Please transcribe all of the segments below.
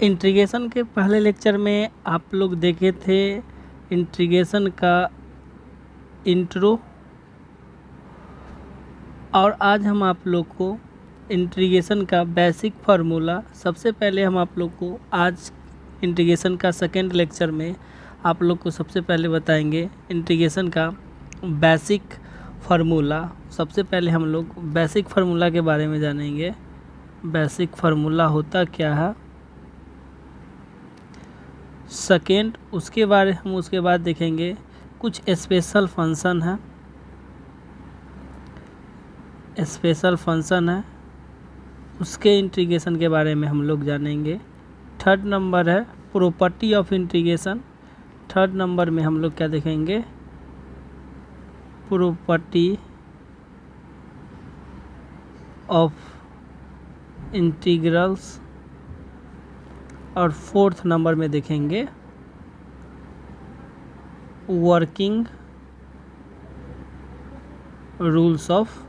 Integration के पहले lecture में आप लोग देखे थे इंटीग्रेशन का इंट्रो, और आज हम आप लोग को इंटीग्रेशन का बेसिक फार्मूला, सबसे पहले हम आप लोग को आज इंटीग्रेशन का सेकेंड लेक्चर में आप लोग को सबसे पहले बताएंगे इंटीग्रेशन का बेसिक फार्मूला। सबसे पहले हम लोग बेसिक फार्मूला के बारे में जानेंगे। बेसिक फार्मूला होता क्या है, सेकेंड उसके बारे हम उसके बाद देखेंगे कुछ स्पेशल फंक्शन है, स्पेशल फंक्शन है उसके इंटीग्रेशन के बारे में हम लोग जानेंगे। थर्ड नंबर है property of integration. Third number में हम लोग क्या देखेंगे, प्रॉपर्टी ऑफ इंटीग्रल्स। और फोर्थ नंबर में देखेंगे वर्किंग रूल्स ऑफ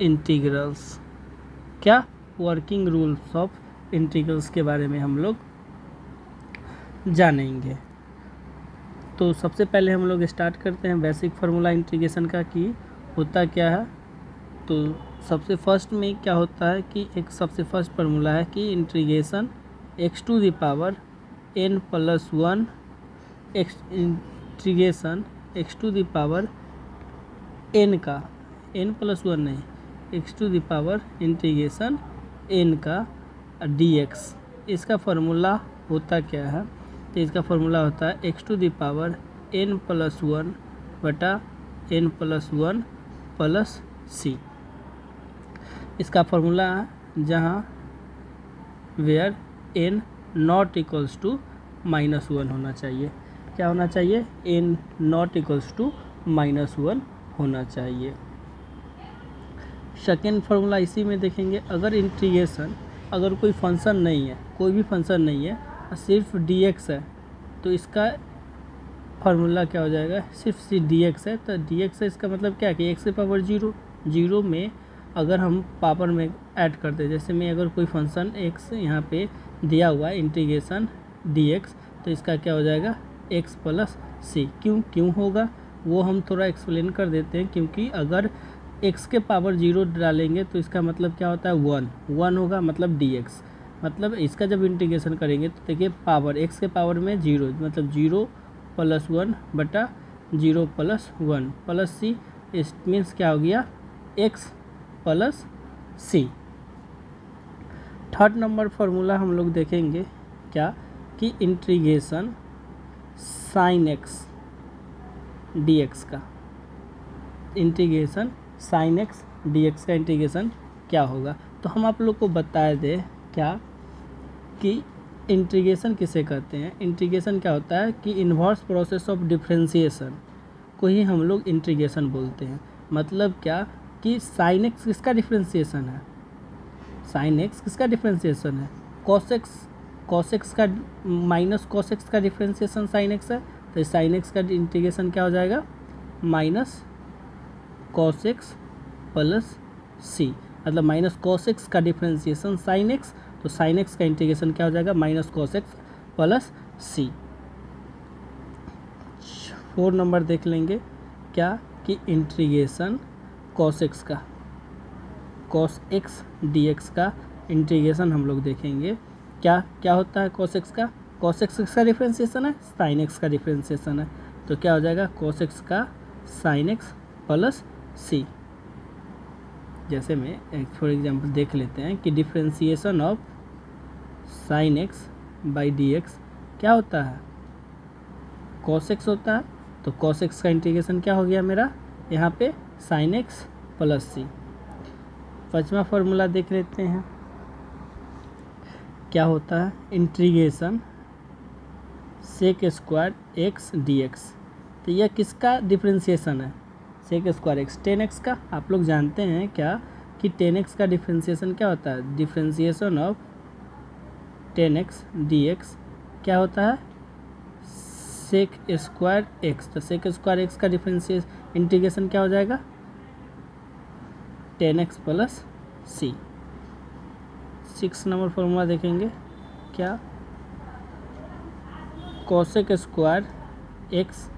इंटीग्रल्स। क्या वर्किंग रूल्स ऑफ इंटीग्रल्स के बारे में हम लोग जानेंगे। तो सबसे पहले हम लोग स्टार्ट करते हैं बेसिक फार्मूला इंटीग्रेशन का कि होता क्या है। तो सबसे फर्स्ट में क्या होता है कि एक सबसे फर्स्ट फार्मूला है कि integration x to the power n plus 1 integration x to the power n का n प्लस 1 नहीं, x to the power integration n का dx। इसका फार्मूला होता क्या है, तो इसका फार्मूला होता है x to the power n plus 1 बटा n प्लस 1 प्लस c। इसका फार्मूला है जहाँ where n not equals to -1 होना चाहिए। क्या होना चाहिए, n नॉट इक्वल्स टू -1 होना चाहिए। सेकेंड फार्मूला इसी में देखेंगे, अगर इंटीग्रेशन अगर कोई फंक्शन नहीं है, कोई भी फंक्शन नहीं है, सिर्फ dx है, तो इसका फार्मूला क्या हो जाएगा, सिर्फ dx है तो dx है, इसका मतलब क्या है कि x से पावर 0 में अगर हम पावर में ऐड करते हैं, जैसे में अगर कोई फंक्शन x यहाँ पे दिया हुआ है इंटीग्रेशन dx, तो इसका क्या हो जाएगा x प्लस c। क्यों होगा वो हम थोड़ा एक्सप्लेन कर देते हैं। क्योंकि अगर x के पावर 0 डालेंगे तो इसका मतलब क्या होता है 1 होगा, मतलब dx। मतलब इसका जब इंटीग्रेशन करेंगे तो देखिए पावर x के पावर में 0 मतलब 0 प्लस 1 बटा 0 प्लस 1 प्लस c। इस मीन्स क्या हो गया x plus c। Third number formula हम लोग देखेंगे क्या कि इंटीग्रेशन साइन x dx का, इंटीग्रेशन साइन x dx का इंटीग्रेशन क्या होगा। तो हम आप लोग को बता दें क्या कि इंटीग्रेशन किसे कहते हैं। इंटीग्रेशन क्या होता है कि इन्वर्स प्रोसेस ऑफ डिफरेंशिएशन को ही हम लोग इंटीग्रेशन बोलते हैं। मतलब क्या कि साइन एक्स किसका डिफरेंशिएशन है, साइन एक्स किसका डिफरेंशिएशन है, कॉस एक्स का माइनस कॉस एक्स का डिफरेंशिएशन साइन एक्स है। तो साइन एक्स का इंटीग्रेशन क्या हो जाएगा, minus cos x plus c. मतलब माइनस कॉस एक्स का डिफरेंशिएशन साइन एक्स, तो साइन एक्स का इंटीग्रेशन क्या हो जाएगा, माइनस कॉस एक्स प्लस सी। 4 नंबर देख लेंगे क्या कि इंटीग्रेशन कॉस एक्स का, कॉस एक्स dx का इंटीग्रेशन हम लोग देखेंगे। क्या होता है कॉस एक्स का, कॉस एक्स का डिफरेंशिएशन है, साइन एक्स का डिफरेंशिएशन है। तो क्या हो जाएगा कॉस एक्स का साइन एक्स प्लस सी। जैसे में एक फॉर एग्जांपल देख लेते हैं कि differentiation of sine x by dx क्या होता है, कॉस एक्स होता है। तो कॉस एक्स का इंटीग्रेशन क्या हो गया मेरा यहाँ पे साइन एक्स प्लस सी। पांचवा फार्मूला देख लेते हैं क्या होता है, integration sec square x dx। तो यह किसका डिफरेंशिएशन है, सेक स्क्वायर एक्स 10x का। आप लोग जानते हैं क्या कि 10x का डिफरेंशिएशन क्या होता है, डिफरेंशिएशन ऑफ 10x dx क्या होता है, सेक स्क्वायर एक्स। तो सेक स्क्वायर एक्स का डिफरेंशिएशन इंटीग्रेशन क्या हो जाएगा 10x प्लस सी। 6 नंबर फॉर्मूला देखेंगे क्या, cosec square X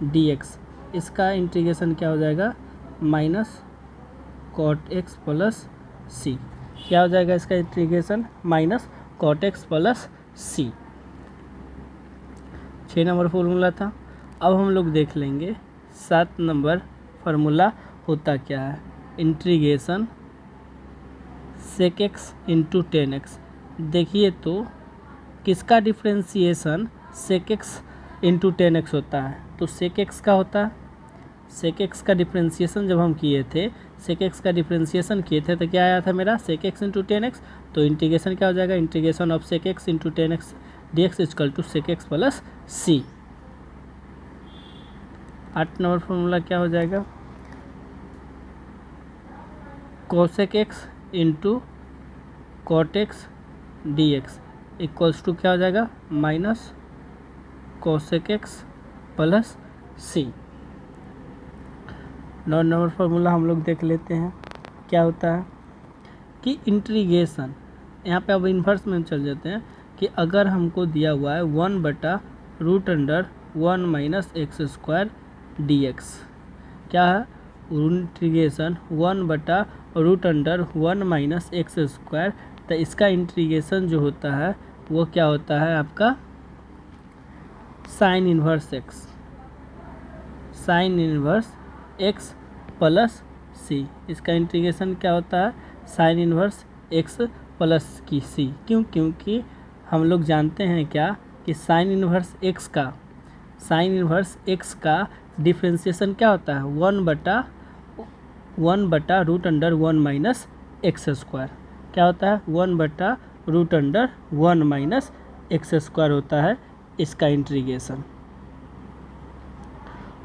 D X, इसका इंटीग्रेशन क्या हो जाएगा, minus cot X plus C. क्या हो जाएगा इसका integration, minus cot X plus सी। 6 नंबर फॉर्मूला था। अब हम लोग देख लेंगे 7 नंबर फार्मूला होता क्या है, इंटीग्रेशन सेक एक्स इंटू 10x। देखिए तो किसका डिफ्रेंसिएशन सेक एक्स इंटू 10x होता है, तो सेक एक्स का होता है, सेक एक्स का डिफ्रेंसिएशन जब हम किए थे, सेक एक्स का डिफ्रेंसिएशन किए थे तो क्या आया था मेरा, सेक एक्स इंटू 10x। तो इंटीग्रेशन क्या हो जाएगा, integration of sec x into 10x d x equal to sec x plus c. 8 number formula क्या हो जाएगा, cosec x into cot x D x equals to क्या हो जाएगा, minus cosec x plus c. 9 number formula हम लोग देख लेते हैं क्या होता है कि इंटीग्रेशन, यहाँ पे अब इन्वर्स में चल जाते हैं कि अगर हमको दिया हुआ है 1/√1 minus x square d x, क्या है इंटीग्रेशन 1/√1 माइनस एक्स स्क्वायर, तो इसका इंटीग्रेशन जो होता है वो क्या होता है आपका, sine inverse X, sine inverse x plus C. इसका इंटीग्रेशन क्या होता है, साइन इन्वर्स एक्स प्लस की सी। क्यों, क्योंकि हम लोग जानते हैं क्या कि साइन इन्वर्स एक्स का, साइन इन्वर्स एक्स का डिफ्रेंसिएशन क्या होता है, 1/√1 माइनस एक्स स्क्वायर। क्या होता है, 1/√1 माइनस एक्स स्क्वायर होता है इसका इंटीग्रेशन।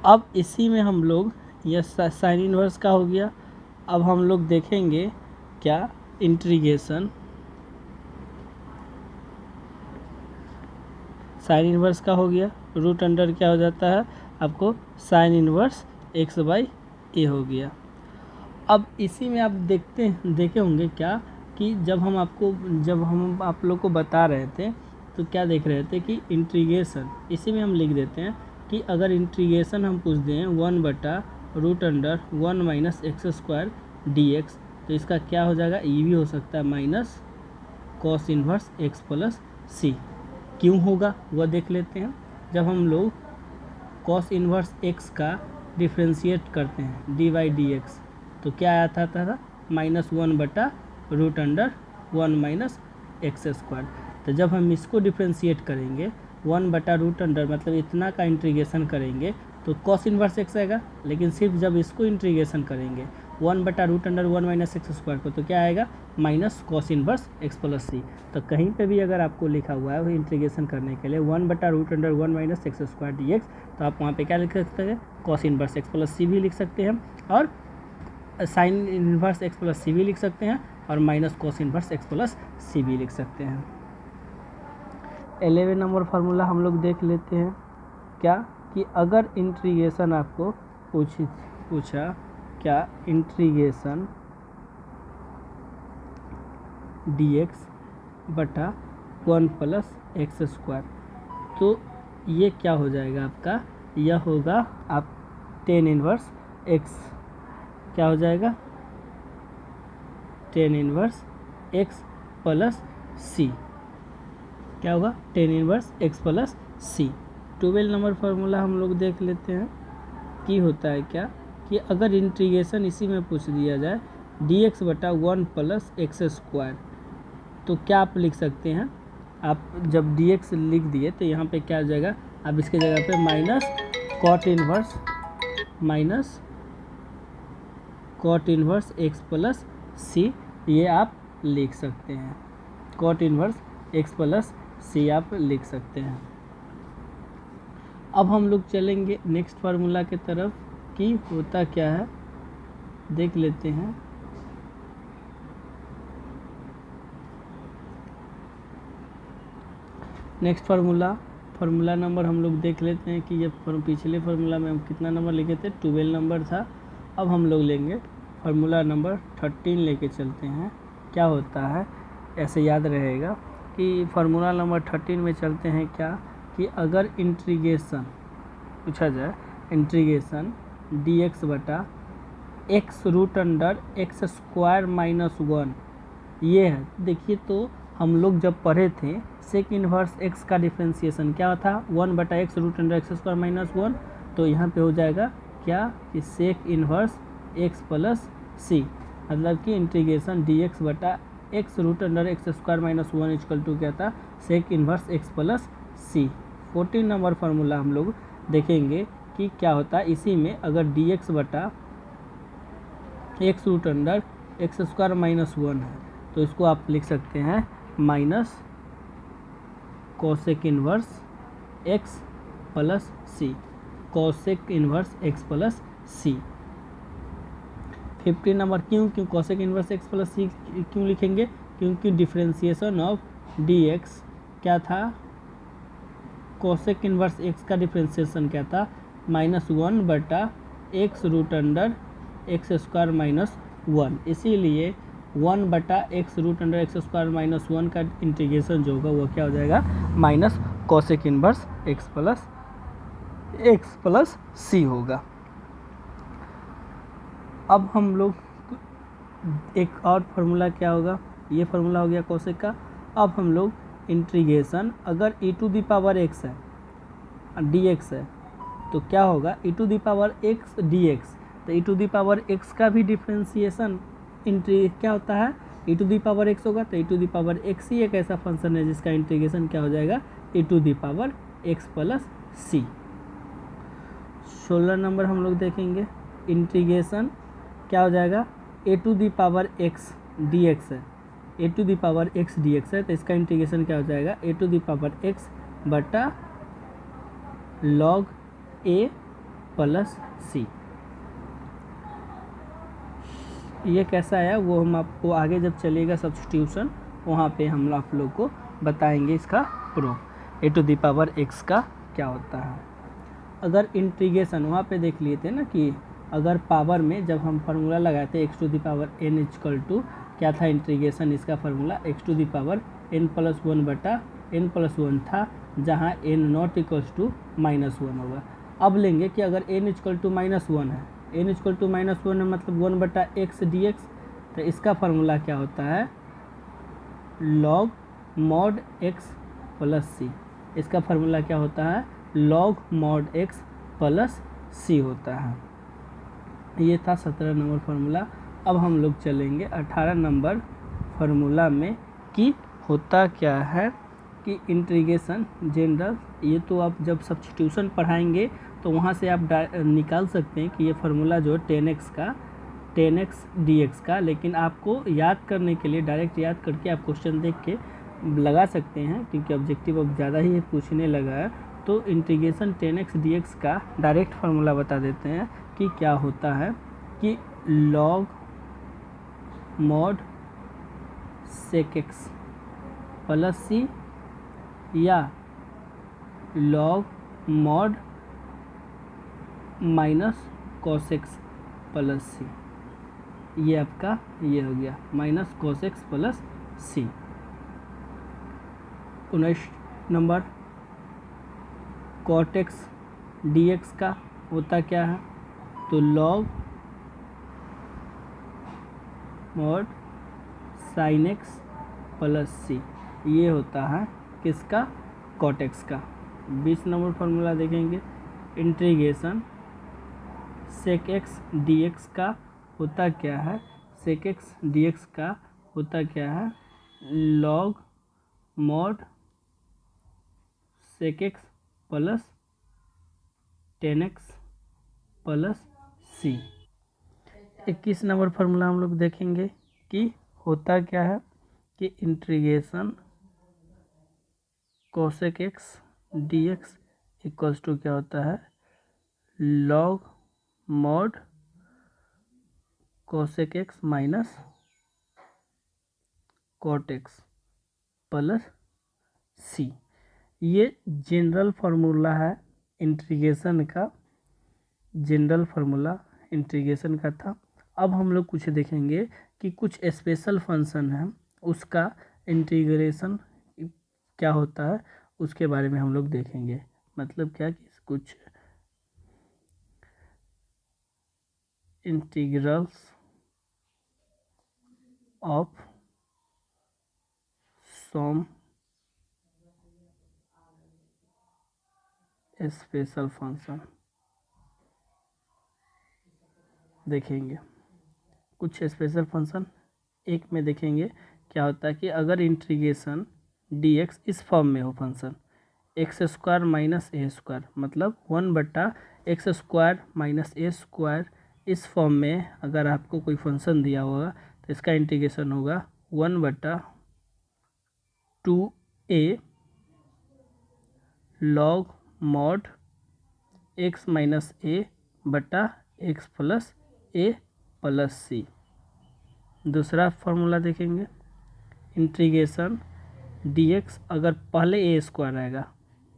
अब इसी में हम लोग, यह साइन इन्वर्स का हो गया। अब हम लोग देखेंगे क्या, इंटीग्रेशन साइन इन्वर्स का हो गया, रूट अंडर क्या हो जाता है आपको, साइन इन्वर्स एक्स बाई ए हो गया। अब इसी में आप देखे होंगे क्या कि जब हम आप लोग को बता रहे थे तो क्या देख रहे थे कि इंटीग्रेशन, इसी में हम लिख देते हैं कि अगर इंटीग्रेशन हम पूछ दें 1/√1 minus x square d x, तो इसका क्या हो जाएगा, ये भी हो सकता है minus cos inverse x plus सी। क्यों होगा वह देख लेते हैं। जब हम लोग कॉस इन्वर्स एक्स का डिफ्रेंशिएट करते हैं डी बाई डी एक्स, तो क्या आया था -1/√1 माइनस एक्स स्क्वायर। तो जब हम इसको डिफ्रेंशिएट करेंगे 1/√, मतलब इतना का इंटीग्रेशन करेंगे तो कॉस इन्वर्स एक्स आएगा, लेकिन सिर्फ जब इसको इंटीग्रेशन करेंगे 1/√1 माइनस एक्स स्क्वायर को, तो क्या आएगा, minus cos inverse x plus सी। तो कहीं पे भी अगर आपको लिखा हुआ है वो इंटीग्रेशन करने के लिए 1/√1 minus x square d x, तो आप वहाँ पे क्या लिख सकते हैं, cos inverse x plus c भी लिख सकते हैं, और sine inverse x plus c भी लिख सकते हैं, और minus cos inverse x plus c भी लिख सकते हैं। 11 नंबर फार्मूला हम लोग देख लेते हैं क्या, कि अगर इंटीग्रेशन आपको पूछा क्या, इंटीग्रेशन डी एक्स बटा 1 प्लस एक्स स्क्वायर, तो ये क्या हो जाएगा आपका, यह होगा आप टेन इन्वर्स एक्स, क्या हो जाएगा, tan inverse x plus C. क्या होगा, टेन इन्वर्स एक्स प्लस सी। 12 नंबर फार्मूला हम लोग देख लेते हैं कि होता है क्या, कि अगर इंटीग्रेशन इसी में पूछ दिया जाए डी एक्स बटा 1 प्लस एक्स स्क्वायर, तो क्या आप लिख सकते हैं, आप जब डी एक्स लिख दिए तो यहाँ पे क्या हो जाएगा, आप इसके जगह पे minus cot inverse x plus c ये आप लिख सकते हैं, cot inverse x plus c आप लिख सकते हैं। अब हम लोग चलेंगे नेक्स्ट फार्मूला की तरफ कि होता क्या है, देख लेते हैं। नेक्स्ट फार्मूला नंबर हम लोग देख लेते हैं कि ये पिछले फार्मूला में हम कितना नंबर लिखे थे, 12 नंबर था। अब हम लोग लेंगे फार्मूला नंबर 13 लेके चलते हैं। क्या होता है, ऐसे याद रहेगा कि फार्मूला नंबर 13 में चलते हैं क्या कि अगर इंटीग्रेशन पूछा जाए, इंटीग्रेशन dx बटा x root under x square minus 1 ये है। देखिए तो हम लोग जब पढ़े थे सेक इन्वर्स x का डिफ्रेंसिएशन क्या था 1 बटा x root under x square minus 1, तो यहाँ पे हो जाएगा क्या कि sec inverse x plus c, मतलब कि इंटीग्रेशन dx बटा x root under x square minus 1 equal to क्या था sec inverse x plus c. 14 number formula हम लोग देखेंगे कि क्या होता है। इसी में अगर dx बटा x root under x square minus 1 है तो इसको आप लिख सकते हैं minus cosec inverse x plus c, cosec inverse x plus c. 15 number क्यों कोसेक इन्वर्स एक्स प्लस सी क्यों लिखेंगे, क्योंकि डिफ्रेंसिएशन ऑफ डी एक्स क्या था, कोसेक इन्वर्स एक्स का डिफ्रेंसिएशन क्या था -1 बटा x root under x square minus 1, इसीलिए 1 बटा x root under x square minus 1 का इंटीग्रेशन जो होगा वो क्या हो जाएगा minus cosec inverse x plus c होगा। अब हम लोग एक और फार्मूला क्या होगा, ये फार्मूला हो गया कोसेक का। अब हम लोग इंटीग्रेशन अगर e to the power x है dx है तो क्या होगा e to the power x dx, तो e to the power x का भी डिफ्रेंसिएशन क्या होता है e to the power x होगा, तो e to the power x ही एक ऐसा फंक्शन है जिसका इंटीग्रेशन क्या हो जाएगा e to the power x plus c. 16 number हम लोग देखेंगे इंटीग्रेशन क्या हो जाएगा a to the power x dx है, a to the power x dx है, तो इसका इंटीग्रेशन क्या हो जाएगा a to the power x बटा log a प्लस सी। ये कैसा है वो हम आपको आगे जब चलेगा सब्स्टिट्यूशन वहाँ पे हम आप लोग को बताएंगे इसका proof a to the power x का क्या होता है। अगर इंटीग्रेशन वहाँ पे देख लिए थे ना कि अगर पावर में जब हम फार्मूला लगाए थे x to the power n equal to क्या था इंटीग्रेशन, इसका formula x to the power n plus 1 बटा n प्लस 1 था, जहाँ n नॉट इक्वल्स टू -1 होगा। अब लेंगे कि अगर n इक्वल टू -1 है, n इक्वल टू -1 है मतलब 1 बटा एक्स डी, तो इसका फार्मूला क्या होता है log mod x plus C, इसका फार्मूला क्या होता है log mod x प्लस सी होता है। ये था 17 नंबर फार्मूला। अब हम लोग चलेंगे 18 नंबर फार्मूला में कि होता क्या है कि इंटीग्रेशन जनरल, ये तो आप जब सब्स्टिट्यूशन पढ़ाएंगे तो वहाँ से आप निकाल सकते हैं कि ये फार्मूला जो 10x dx का, लेकिन आपको याद करने के लिए डायरेक्ट याद करके आप क्वेश्चन देख के लगा सकते हैं क्योंकि ऑब्जेक्टिव अब ज़्यादा ही पूछने लगा है। तो इंटीग्रेशन 10x dx का डायरेक्ट फार्मूला बता देते हैं कि क्या होता है कि log mod sec x plus c या log mod minus cos x plus c, ये आपका ये हो गया minus cos x plus c. 19 number cot x dx का होता क्या है, तो log mod sin x plus c, ये होता है किसका cot x का। 20 नंबर फार्मूला देखेंगे इंटीग्रेशन sec x dx का होता क्या है, sec x dx का होता क्या है log mod sec x plus 10x plus c. 21 number formula हम लोग देखेंगे कि होता क्या है कि integration cosec x dx equals to क्या होता है log mod cosec x minus cot x plus c. ये जनरल फार्मूला है इंटीग्रेशन का, जनरल फार्मूला इंटीग्रेशन का था। अब हम लोग कुछ देखेंगे कि कुछ स्पेशल फंक्शन है उसका इंटीग्रेशन क्या होता है उसके बारे में हम लोग देखेंगे। मतलब क्या कि कुछ integrals of some special function देखेंगे। कुछ स्पेशल फंक्शन एक में देखेंगे क्या होता है कि अगर इंटीग्रेशन dx इस फॉर्म में हो फंक्शन एक्स स्क्वायर माइनस ए स्क्वायर, मतलब 1/x² - a² इस फॉर्म में अगर आपको कोई फंक्शन दिया होगा तो इसका इंटीग्रेशन होगा 1/2a log mod x minus a बटा x plus a plus c. दूसरा फार्मूला देखेंगे, इंटीग्रेशन dx अगर पहले ए स्क्वायर रहेगा,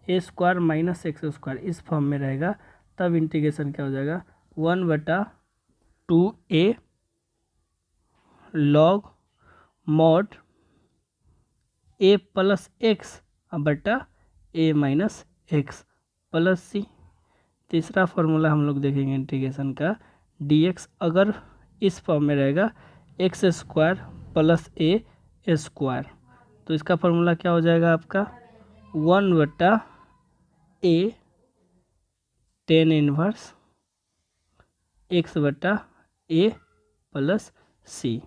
a² माइनस x² इस फॉर्म में रहेगा, तब इंटीग्रेशन क्या हो जाएगा 1/2a log mod a plus x बटा a माइनस एक्स प्लस सी। तीसरा फार्मूला हम लोग देखेंगे इंटीग्रेशन का, dx अगर इस फॉर्म में रहेगा x² प्लस a स्क्वायर, तो इसका फार्मूला क्या हो जाएगा आपका 1/a tan इनवर्स x बटा a प्लस सी।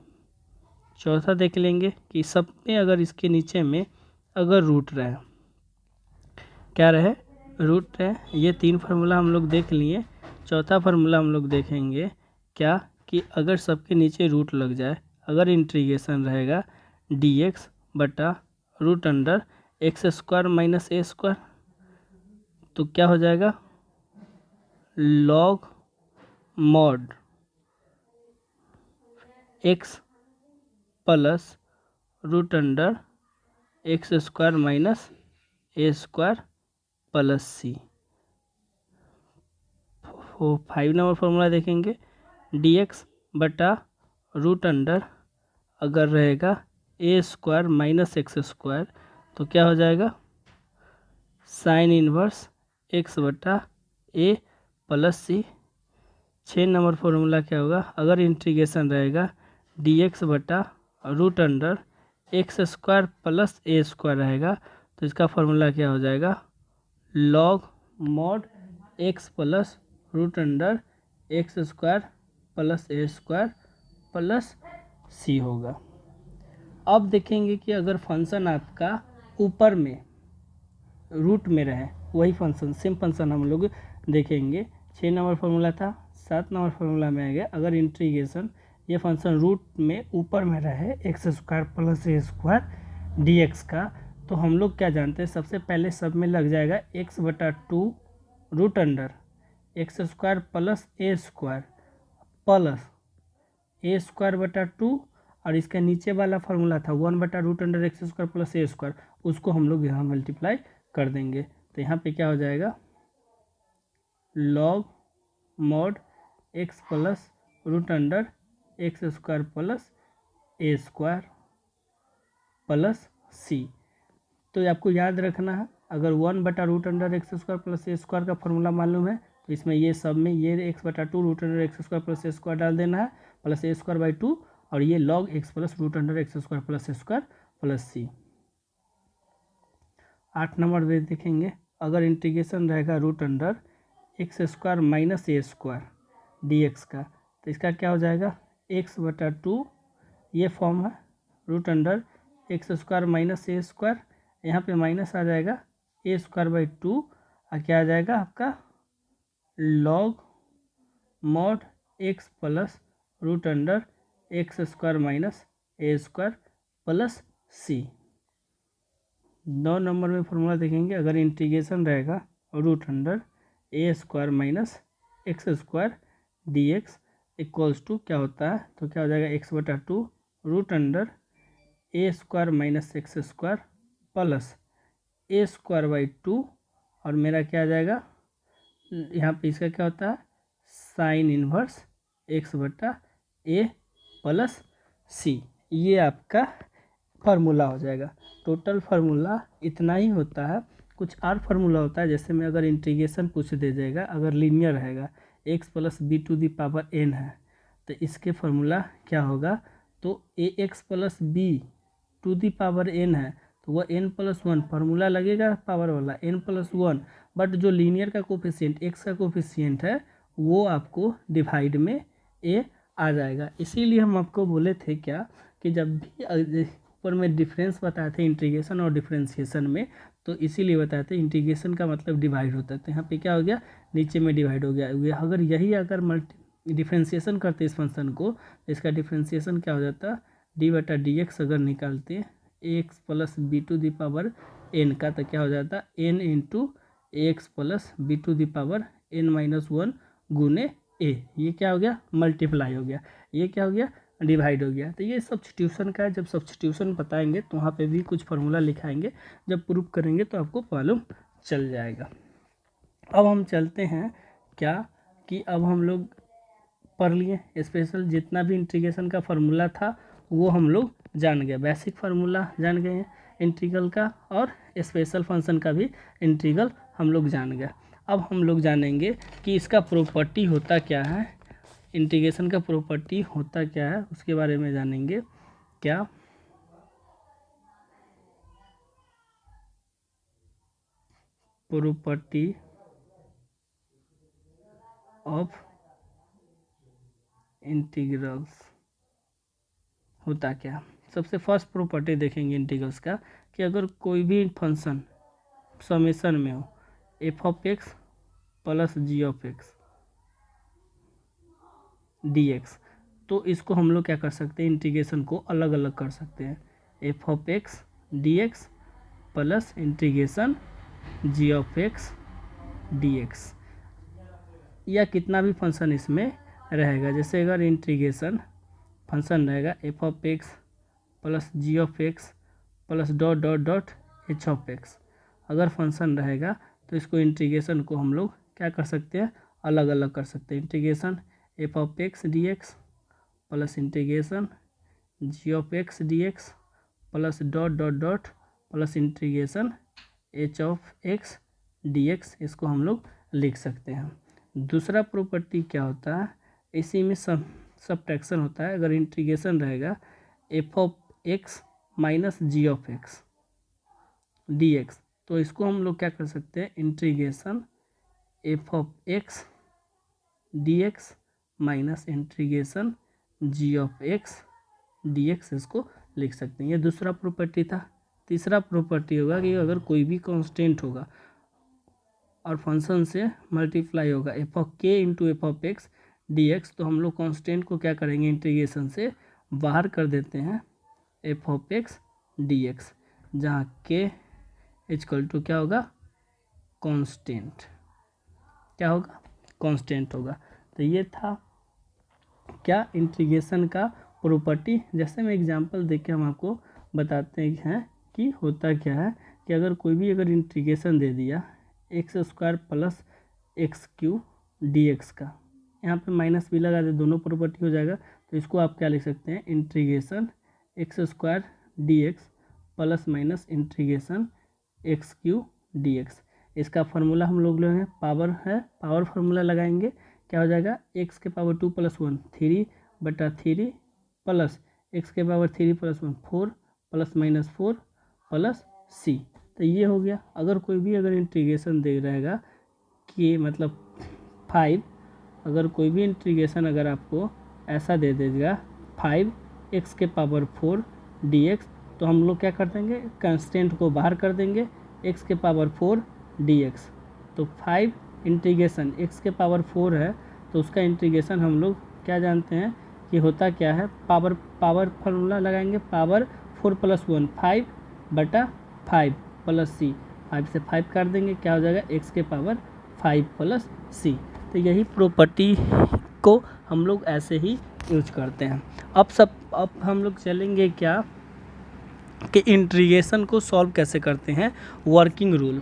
चौथा देख लेंगे कि सब में अगर इसके नीचे में अगर रूट रहे, क्या रहे, रूट रहे। ये तीन फार्मूला हम लोग देख लिए। चौथा फार्मूला हम लोग देखेंगे क्या कि अगर सबके नीचे रूट लग जाए, अगर इंटीग्रेशन रहेगा dx बटा √x² माइनस a², तो क्या हो जाएगा log mod x plus √x² minus a² plus c. 5 number formula देखेंगे, dx बटा √ अगर रहेगा a² माइनस x², तो क्या हो जाएगा साइन इनवर्स x बटा a plus C. 6 number formula क्या होगा, अगर इंटीग्रेशन रहेगा dx बटा √x² प्लस a² रहेगा, तो इसका फार्मूला क्या हो जाएगा log mod x plus √x² plus a² plus c होगा। अब देखेंगे कि अगर फंक्शन आपका ऊपर में रूट में रहे, वही फंक्शन सेम फंक्शन हम लोग देखेंगे। 6 नंबर फॉर्मूला था। 7 नंबर फॉर्मूला में आ गया, अगर इंटीग्रेशन ये फंक्शन रूट में ऊपर में रहे x² प्लस a² dx का, तो हम लोग क्या जानते हैं, सबसे पहले सब में लग जाएगा x/2 √x² plus a² plus a²/2, और इसका नीचे वाला फार्मूला था 1/√x² प्लस a², उसको हम लोग यहाँ मल्टीप्लाई कर देंगे। तो यहाँ पे क्या हो जाएगा log mod x plus √x² plus a² plus सी। तो आपको याद रखना है, अगर 1/√x² प्लस a² का फॉर्मूला मालूम है, तो इसमें ये सब में ये x/2 √x² प्लस a² डाल देना है प्लस a²/2, और ये log x plus √x² plus a² plus c. 8 number में देखेंगे, अगर इंटीग्रेशन रहेगा √x² माइनस a² dx का, तो इसका क्या हो जाएगा x/2, ये फॉर्म है √x² माइनस a², यहाँ पे माइनस आ जाएगा a²/2, और क्या आ जाएगा आपका log mod x plus √x² minus a² plus c. 9 number में फॉर्मूला देखेंगे, अगर इंटीग्रेशन रहेगा √a² minus x² dx equals to क्या होता है, तो क्या हो जाएगा x/2 √a² minus x² plus a²/2, और मेरा क्या आ जाएगा, यहाँ पे इसका क्या होता है साइन इनवर्स x बटा a प्लस सी। ये आपका फार्मूला हो जाएगा। टोटल फार्मूला इतना ही होता है। कुछ और फार्मूला होता है, जैसे में अगर इंटीग्रेशन पूछ दे जाएगा, अगर लीनियर रहेगा x plus b to the power n है, तो इसके फार्मूला क्या होगा, तो a x plus b to the power n है तो वह n प्लस वन फार्मूला लगेगा पावर वाला n प्लस वन, बट जो लीनियर का कोफिशिएंट x का कोफिशिएंट है वो आपको डिवाइड में a आ जाएगा। इसीलिए हम आपको बोले थे क्या कि जब भी ऊपर में डिफरेंस बताए थे इंटीग्रेशन और डिफरेंशिएशन में, तो इसीलिए बताए थे इंटीग्रेशन का मतलब डिवाइड होता है। तो यहाँ पे क्या हो गया, नीचे में डिवाइड हो गया। अगर यही अगर डिफरेंशिएशन करते इस फंक्शन को, तो इसका डिफरेंशिएशन क्या हो जाता, डी बटा डी एक्स अगर निकालते x plus b to the power n का, तो क्या हो जाता n into x plus b to the power n minus one गुने ए। ये क्या हो गया, मल्टीप्लाई हो गया। ये क्या हो गया, डिवाइड हो गया। तो ये सब्स्टिट्यूशन का है। जब सब्स्टिट्यूशन बताएंगे तो वहाँ पे भी कुछ फार्मूला लिखाएंगे, जब प्रूफ करेंगे तो आपको मालूम चल जाएगा। अब हम चलते हैं क्या कि अब हम लोग पढ़ लिए स्पेशल जितना भी इंटीग्रेशन का फार्मूला था वो हम लोग जान गए, बेसिक फार्मूला जान गए हैं इंटीग्रल का, और स्पेशल फंक्शन का भी इंटीग्रल हम लोग जान गए। अब हम लोग जानेंगे कि इसका प्रॉपर्टी होता क्या है, इंटीग्रेशन का प्रॉपर्टी होता क्या है, उसके बारे में जानेंगे। क्या प्रॉपर्टी ऑफ इंटीग्रल्स होता क्या। सबसे फर्स्ट प्रॉपर्टी देखेंगे इंटीग्रल्स का कि अगर कोई भी फंक्शन समेशन में हो f of x plus g of x D x, तो इसको हम लोग क्या कर सकते हैं, इंटीग्रेशन को अलग अलग कर सकते हैं। F of x D x plus integration g of x D x, या कितना भी फंक्शन इसमें रहेगा। जैसे अगर इंटीग्रेशन फंक्शन रहेगा f of x plus g of x plus dot dot dot h of x, अगर फंक्शन रहेगा तो इसको इंटीग्रेशन को हम लोग क्या कर सकते हैं, अलग अलग कर सकते हैं। Integration f of x D x plus integration g of x D x plus dot dot dot plus integration h of x D x, इसको हम लोग लिख सकते हैं। दूसरा प्रॉपर्टी क्या होता है, इसी में सबट्रैक्शन होता है। अगर इंटीग्रेशन रहेगा f of x minus g of x D x, तो इसको हम लोग क्या कर सकते हैं, integration f of x D x minus integration g of x D x, इसको लिख सकते हैं। ये दूसरा प्रॉपर्टी था। तीसरा प्रॉपर्टी होगा कि अगर कोई भी कांस्टेंट होगा और फंक्शन से मल्टीप्लाई होगा एफ ऑफ के into F of x D x, तो हम लोग कांस्टेंट को क्या करेंगे, इंटीग्रेशन से बाहर कर देते हैं f of x D x, जहाँ के इक्वल टू क्या होगा, कांस्टेंट, क्या होगा, कांस्टेंट होगा। तो ये था क्या, इंटीग्रेशन का प्रॉपर्टी। जैसे मैं एग्जांपल देख के हम आपको बताते हैं कि होता क्या है कि अगर कोई भी अगर इंटीग्रेशन दे दिया x square plus x Q D x का, यहाँ पे माइनस भी लगा दे, दोनों प्रॉपर्टी हो जाएगा। तो इसको आप क्या लिख सकते हैं, integration x square d x plus minus integration x Q D X. इसका फार्मूला हम लोग लेंगे, पावर है, पावर फार्मूला लगाएंगे, क्या हो जाएगा, एक्स के पावर 2 + 1 3 बटा 3 प्लस एक्स के पावर 3 + 1 4 प्लस माइनस 4 प्लस सी। तो ये हो गया। अगर कोई भी अगर इंटीग्रेशन दे रहेगा कि मतलब 5, अगर कोई भी इंटीग्रेशन अगर आपको ऐसा दे देगा 5 एक्स के पावर 4 डी एक्स, तो हम लोग क्या कर देंगे, कंस्टेंट को बाहर कर देंगे, एक्स के पावर 4 डी एक्स। तो 5 इंटीग्रेशन एक्स के पावर 4 है, तो उसका इंटीग्रेशन हम लोग क्या जानते हैं कि होता क्या है, पावर फार्मूला लगाएंगे, पावर 4 + 1 5 बटा 5 प्लस सी, 5 से 5 काट देंगे, क्या हो जाएगा, एक्स के पावर 5 प्लस सी। तो यही प्रॉपर्टी को हम लोग ऐसे ही यूज करते हैं। अब हम लोग चलेंगे क्या कि इंटीग्रेशन को सॉल्व कैसे करते हैं, वर्किंग रूल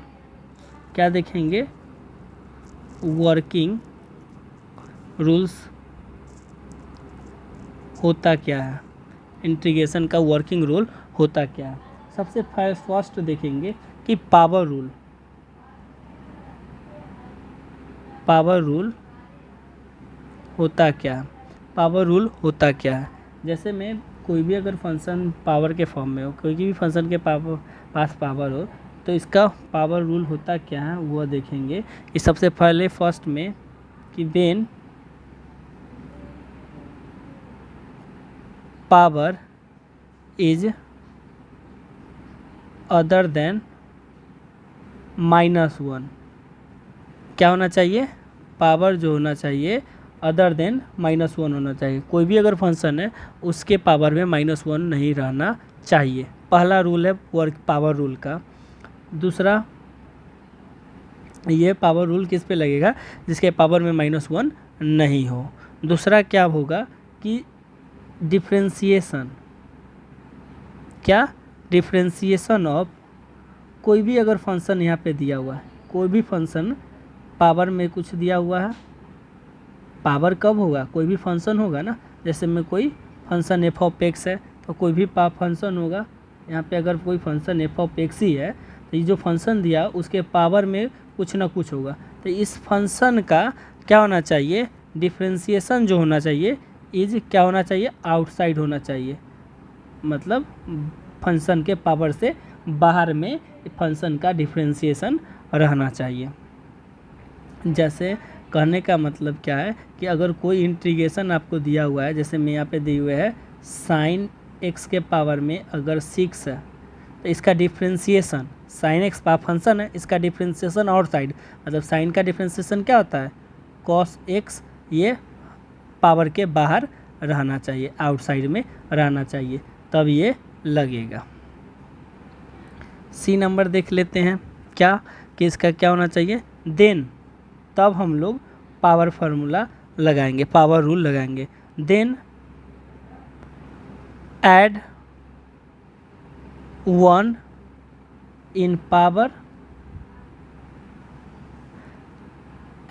क्या देखेंगे, वर्किंग रूल्स होता क्या है, इंटीग्रेशन का वर्किंग रूल होता क्या है। सबसे फर्स्ट देखेंगे कि पावर रूल होता क्या है। पावर रूल होता क्या है, जैसे मैं कोई भी अगर फंक्शन पावर के फॉर्म में हो, कोई भी फंक्शन के पास पावर हो, तो इसका पावर रूल होता क्या है वो देखेंगे। कि सबसे पहले फर्स्ट में कि when power is other than -1, क्या होना चाहिए, पावर जो होना चाहिए अदर देन -1 होना चाहिए। कोई भी अगर फंक्शन है उसके पावर में -1 नहीं रहना चाहिए। पहला रूल है पावर रूल का। दूसरा, ये पावर रूल किस पे लगेगा, जिसके पावर में -1 नहीं हो। दूसरा क्या होगा कि डिफरेंशिएशन, क्या, डिफरेंशिएशन ऑफ कोई भी अगर फंक्शन यहाँ पे दिया हुआ है, कोई भी फंक्शन पावर में कुछ दिया हुआ है, पावर कब होगा, कोई भी फंक्शन होगा ना, जैसे में कोई फंक्शन f(x) है तो कोई भी फंक्शन होगा। यहाँ पे अगर कोई फंक्शन f(x) ही है तो ये जो फंक्शन दिया उसके पावर में कुछ ना कुछ होगा। तो इस फंक्शन का क्या होना चाहिए, डिफरेंशिएशन जो होना चाहिए इज क्या होना चाहिए, आउटसाइड होना चाहिए। मतलब फंक्शन के पावर से बाहर में फंक्शन का डिफरेंशिएशन रहना चाहिए। जैसे कहने का मतलब क्या है कि अगर कोई इंटीग्रेशन आपको दिया हुआ है, जैसे मैं यहाँ पे दिए हुए है sin x के पावर में अगर 6 है तो इसका डिफरेंशिएशन, sin x फंक्शन है, इसका डिफरेंशिएशन आउटसाइड, मतलब साइन का डिफरेंशिएशन क्या होता है, cos x, ये पावर के बाहर रहना चाहिए, आउटसाइड में रहना चाहिए, तब ये लगेगा। सी नंबर देख लेते हैं, क्या कि इसका क्या होना चाहिए, देन, तब हम लोग पावर फार्मूला लगाएंगे, पावर रूल लगाएंगे। Then add 1 in power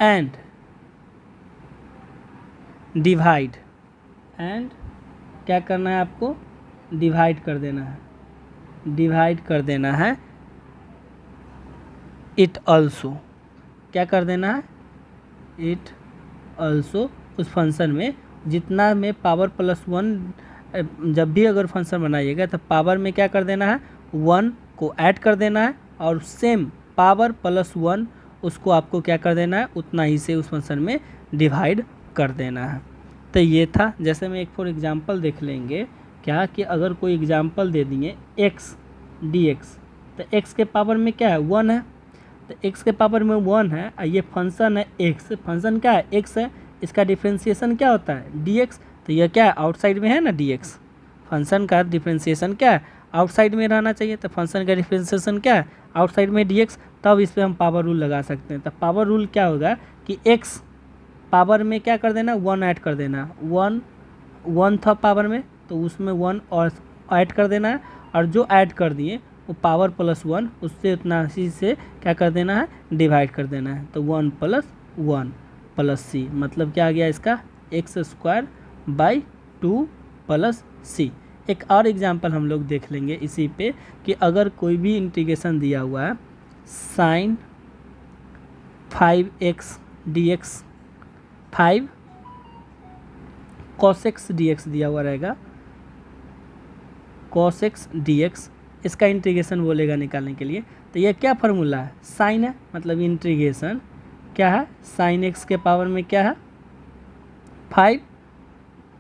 and divide, and क्या करना है आपको, डिवाइड कर देना है, डिवाइड कर देना है इट ऑल्सो, क्या कर देना है, इट ऑल्सो, उस फंक्शन में जितना में पावर +1, जब भी अगर फंक्शन बनाइएगा तो पावर में क्या कर देना है, 1 को ऐड कर देना है, और सेम पावर +1 उसको आपको क्या कर देना है, उतना ही से उस फंक्शन में डिवाइड कर देना है। तो ये था। जैसे मैं एक फॉर एग्जांपल देख लेंगे, क्या कि अगर कोई एग्जांपल दे दिए x dx, तो x के पावर में क्या है, 1 है, तो x के पावर में 1 है, और ये फंक्शन है x, फंक्शन क्या है, x है, इसका डिफरेंशिएशन क्या होता है, dx, तो यह क्या है, आउटसाइड में है ना dx, फंक्शन का डिफरेंशिएशन क्या है, आउटसाइड में रहना चाहिए, तो फंक्शन का डिफरेंशिएशन क्या है, आउटसाइड में dx, तब इस पर हम पावर रूल लगा सकते हैं। तो पावर रूल क्या होगा कि x पावर में क्या कर देना, 1 ऐड कर देना, 1 था पावर में, तो उसमें 1 और ऐड कर देना है, और जो ऐड कर दिए वो पावर +1 उससे उतना ही से क्या कर देना है, डिवाइड कर देना है। तो 1 + 1 + c, मतलब क्या आ गया इसका, x² 2 + c। एक और एग्जांपल हम लोग देख लेंगे इसी पे, कि अगर कोई भी इंटीग्रेशन दिया हुआ है sin 5x dx, 5 cos x dx दिया हुआ रहेगा, cos x dx, इसका इंटीग्रेशन बोलेगा निकालने के लिए। तो ये क्या फार्मूला है, साइन है, मतलब इंटीग्रेशन क्या है, sin x के पावर में क्या है, 5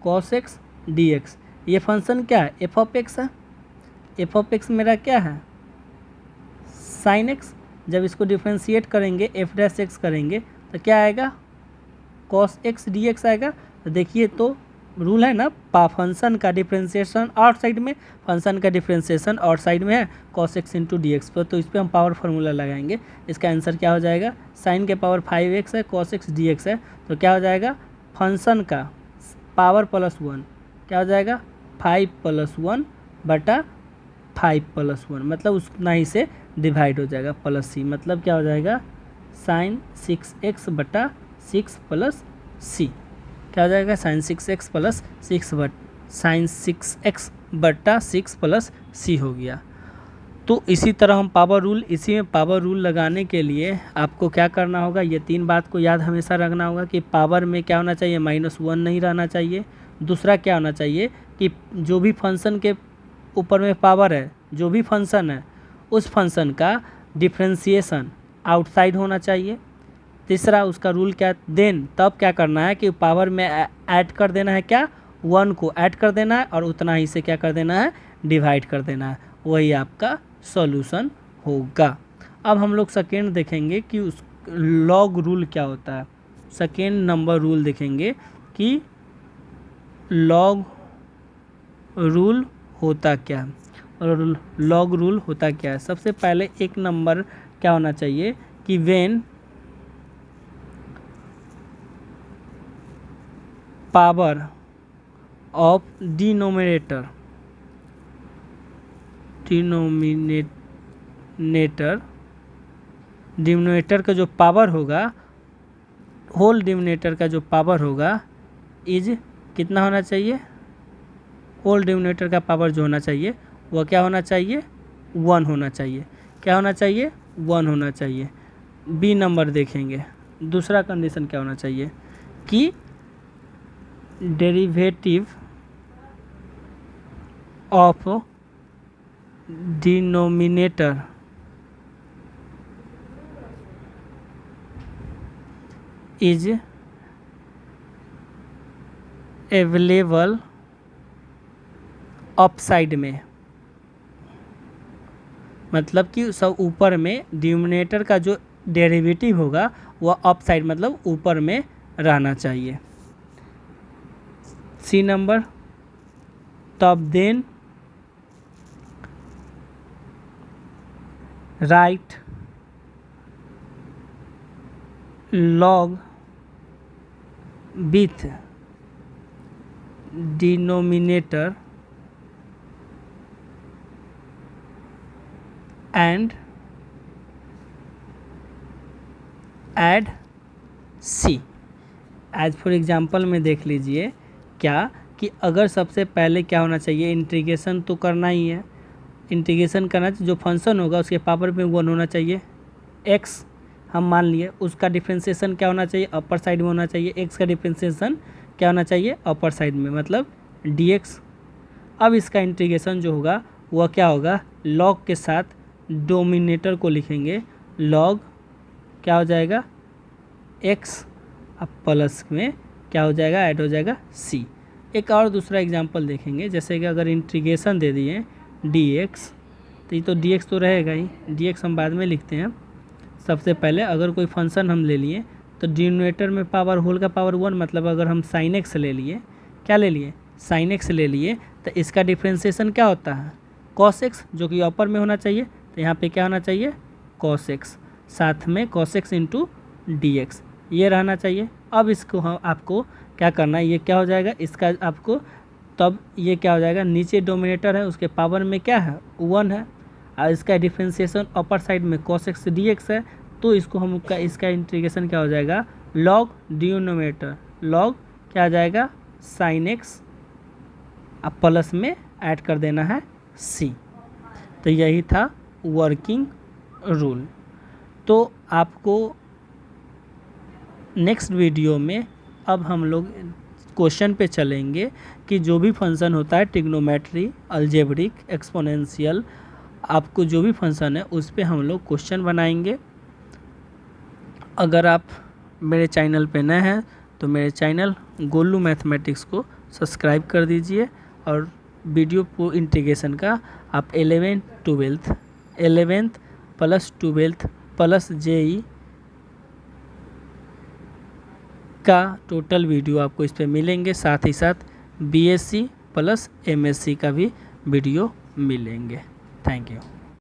cos x dx। ये फंक्शन क्या है, f(x) है, f(x) मेरा क्या है, sin x, जब इसको डिफ्रेंशिएट करेंगे f' करेंगे तो क्या आएगा, cos x dx आएगा। तो देखिए, तो रूल है ना, फंक्शन का डिफ्रेंशिएशन आउटसाइड में, फंक्शन का डिफ्रेंशिएशन आउटसाइड में है, cos x × dx पर, तो इस पर हम पावर फार्मूला लगाएंगे। इसका आंसर क्या हो जाएगा, साइन के पावर 5x है, cos x dx है, तो क्या हो जाएगा, फंक्शन का पावर +1 क्या हो जाएगा, 5 + 1 बटा 5 + 1, मतलब उतना ही से डिवाइड हो जाएगा, +c, मतलब क्या हो जाएगा, sin 6x बटा 6 + c, क्या हो जाएगा, sin 6x + 6 sin 6x बट्टा 6 प्लस सी हो गया। तो इसी तरह हम पावर रूल, इसी में पावर रूल लगाने के लिए आपको क्या करना होगा, ये 3 बात को याद हमेशा रखना होगा कि पावर में क्या होना चाहिए, -1 नहीं रहना चाहिए। दूसरा क्या होना चाहिए कि जो भी फंक्शन के ऊपर में पावर है, जो भी फंक्शन है उस फंक्शन का डिफरेंशिएशन आउटसाइड होना चाहिए। तीसरा उसका रूल क्या, देन तब क्या करना है कि पावर में ऐड कर देना है, क्या 1 को ऐड कर देना है और उतना ही से क्या कर देना है, डिवाइड कर देना है। वही आपका सॉल्यूशन होगा। अब हम लोग सेकेंड देखेंगे कि उस लॉग रूल क्या होता है। सेकेंड नंबर रूल देखेंगे कि लॉग रूल होता क्या है और लॉग रूल होता क्या है। सबसे पहले 1 नंबर क्या होना चाहिए कि व्हेन पावर ऑफ डिनोमिनेटर का जो पावर होगा, होल डिनोमिनेटर का जो पावर होगा इज कितना होना चाहिए, होल डिनोमिनेटर का पावर जो होना चाहिए वह क्या होना चाहिए, 1 होना चाहिए। क्या होना चाहिए, 1 होना चाहिए। बी नंबर देखेंगे, दूसरा कंडीशन क्या होना चाहिए कि derivative of denominator is available upside में, मतलब कि सब ऊपर में डिनोमिनेटर का जो डेरिवेटिव होगा वह अपसाइड मतलब ऊपर में रहना चाहिए। सी नंबर, तब then write log with denominator and add c. As for example में देख लीजिए क्या कि अगर सबसे पहले क्या होना चाहिए, इंटीग्रेशन तो करना ही है, इंटीग्रेशन करना चाहिए, जो फंक्शन होगा उसके पावर में 1 होना चाहिए। एक्स हम मान लिए, उसका डिफरेंशिएशन क्या होना चाहिए, अपर साइड में होना चाहिए। एक्स का डिफरेंशिएशन क्या होना चाहिए, अपर साइड में, मतलब dx। अब इसका इंटीग्रेशन जो होगा वह क्या होगा, लॉग के साथ डोमिनेटर को लिखेंगे, लॉग क्या हो जाएगा x, अब प्लस में क्या हो जाएगा, ऐड हो जाएगा c। एक और दूसरा एग्जांपल देखेंगे, जैसे कि अगर इंटीग्रेशन दे दिए dx, तो ये तो dx तो रहेगा ही, dx हम बाद में लिखते हैं। सबसे पहले अगर कोई फंक्शन हम ले लिए तो डिनोमिनेटर में पावर, होल का पावर 1, मतलब अगर हम sin x ले लिए, क्या ले लिए, sin x ले लिए, तो इसका डिफ्रेंशिएशन क्या होता है, cos x, जो कि अपर में होना चाहिए। तो यहाँ पे क्या होना चाहिए, cos x, साथ में cos x इंटू dx, ये रहना चाहिए। अब इसको हम आपको क्या करना है, ये क्या हो जाएगा, इसका आपको तब ये क्या हो जाएगा, नीचे डोमिनेटर है उसके पावर में क्या है, 1 है, और इसका डिफरेंशिएशन अपर साइड में cos x dx है। तो इसको हम इसका इंटीग्रेशन क्या हो जाएगा, log डिनोमिनेटर, log क्या आ जाएगा, sin x, अब प्लस में ऐड कर देना है c। तो यही था वर्किंग रूल। तो आपको नेक्स्ट वीडियो में अब हम लोग क्वेश्चन पे चलेंगे कि जो भी फंक्शन होता है ट्रिग्नोमेट्री, अलजेब्रिक, एक्सपोनेंशियल, आपको जो भी फंक्शन है उस पे हम लोग क्वेश्चन बनाएंगे। अगर आप मेरे चैनल पे नए हैं तो मेरे चैनल गोलू मैथमेटिक्स को सब्सक्राइब कर दीजिए, और वीडियो को इंटीग्रेशन का आप 11th plus 12th plus JEE का टोटल वीडियो आपको इस पे मिलेंगे, साथ ही साथ BSc प्लस MSc का भी वीडियो मिलेंगे। Thank you.